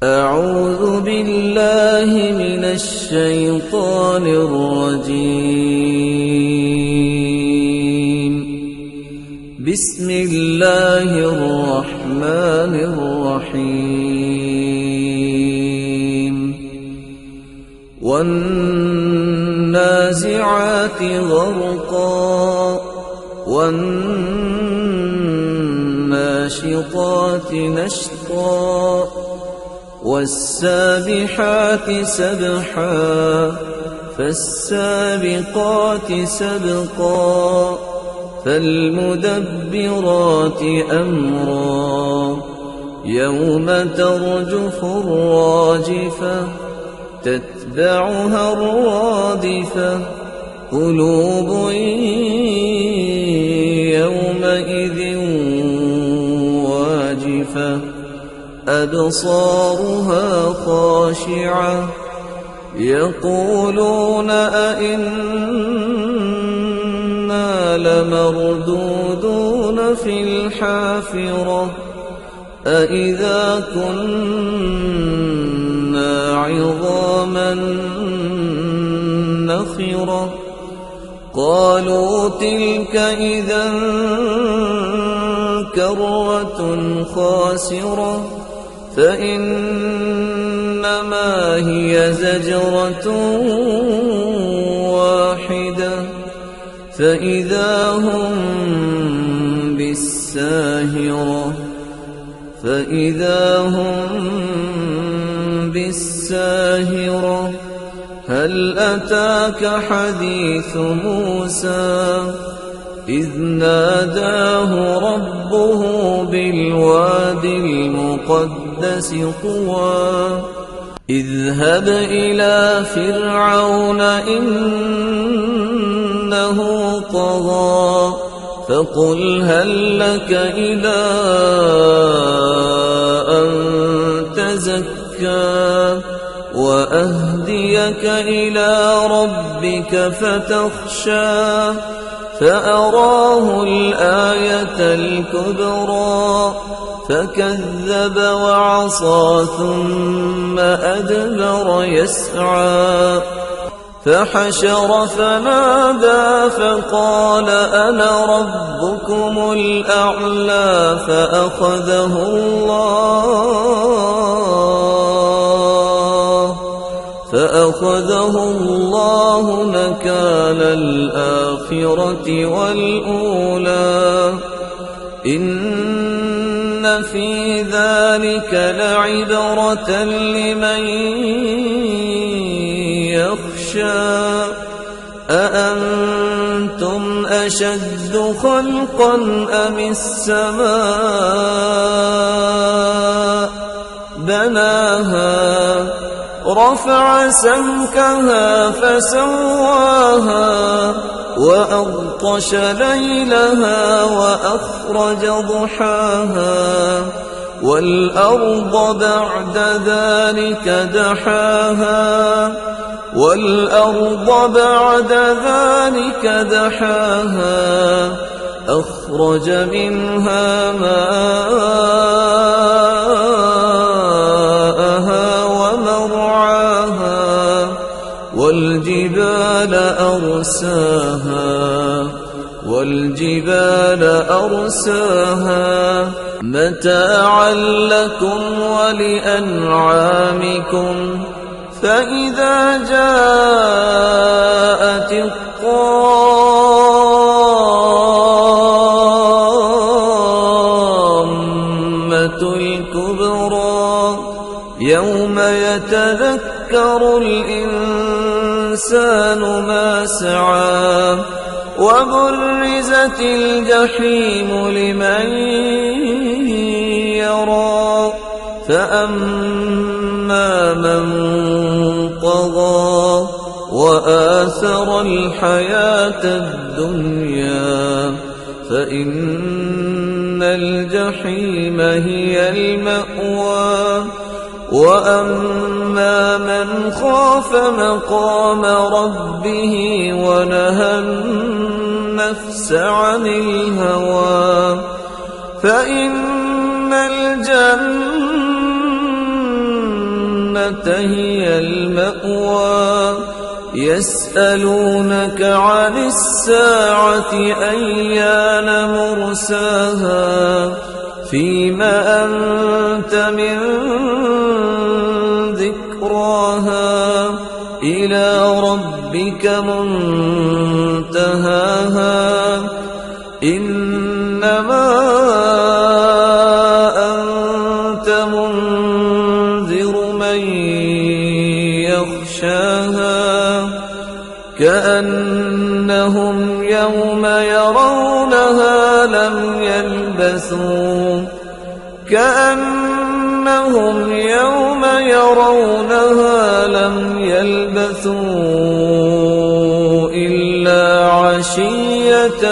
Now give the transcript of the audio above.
أعوذ بالله من الشيطان الرجيم. بسم الله الرحمن الرحيم. والنازعات غرقا والناشطات نشطا والسابحات سبحا فالسابقات سبقا فالمدبرات أمرا يوم ترجف الراجفة تتبعها الرادفة قلوب يومئذ واجفة أبصارها خاشعة يقولون أئنا لمردودون في الحافرة أئذا كنا عظاما نخرة قالوا تلك إذا كرة خاسرة فإنما هي زجرة واحدة فإذا هم بالساهرة هل أتاك حديث موسى إذ ناداه ربه بالواد المقدس طوى اذهب إلى فرعون إنه طغى فقل هل لك إلى أن تزكى وأهديك إلى ربك فتخشى فأراه الآية الكبرى فكذب وعصى ثم أدبر يسعى فحشر فنادى فقال أنا ربكم الأعلى فأخذه الله نكال الآخرة والأولى إن في ذلك لعبرة لمن يخشى أأنتم أشد خلقا أم السماء بناها رفع سمكها فسواها وأغطش ليلها وأخرجضحاها والأرض بعد ذلك دحاها أخرج منها ماءها ومرعاها والجبال أرساها متاعا لكم ولأنعامكم فإذا جاءت الطامة الكبرى يوم يتذكر الإنسان ما سعى وبرزت الجحيم لمن يرى فأما من طغى وآثر الحياة الدنيا فإن الجحيم هي المأوى وأما من خاف مقام ربه ونهى النفس عن الهوى فإن الجنة هي المأوى يسألونك عن الساعة أيان مرساها فيم أنت من ذكراها إلى ربك منتهاها إنما أنت منذر من يخشاها كأنهم يوم يرونها لم يلبثوا إلا عشية